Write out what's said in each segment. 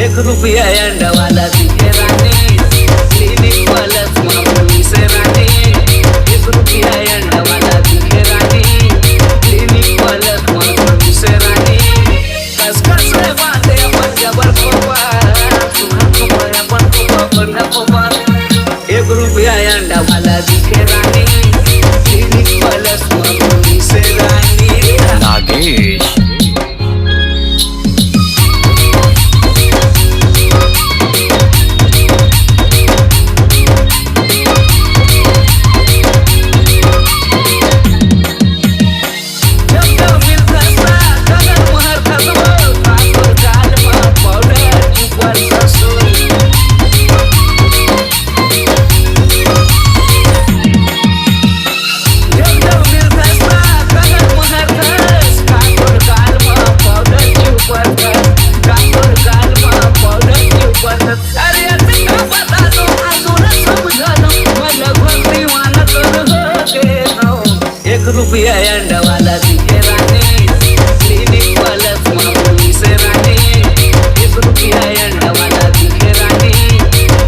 एक रुपया अंडा वाला दिखे रानी, क्लिनिक वाला मामूली से रानी। एक रुपया अंडा वाला दिखे रानी, क्लिनिक वाला मामूली से रानी। कस कस रे बाते अपन जबर खोपा, सुहा खोपा अपन खोपा बंदा खोपा। एक रुपया अंडा वाला दिखे रानी, क्लिनिक वाला मामूली से रानी। नागेश एक रुपया अंडा वाला दिखे रानी, क्लिनिक वाला मामूली से रानी। एक रुपया अंडा वाला दिखे रानी,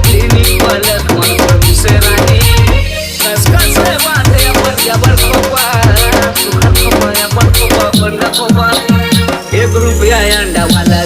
क्लिनिक वाला मामूली से रानी। कस कस रे बाते अपन जबर खोपा, सुहा खोपा अपन खोपा बंदा खोपा। एक रुपया अंडा वाला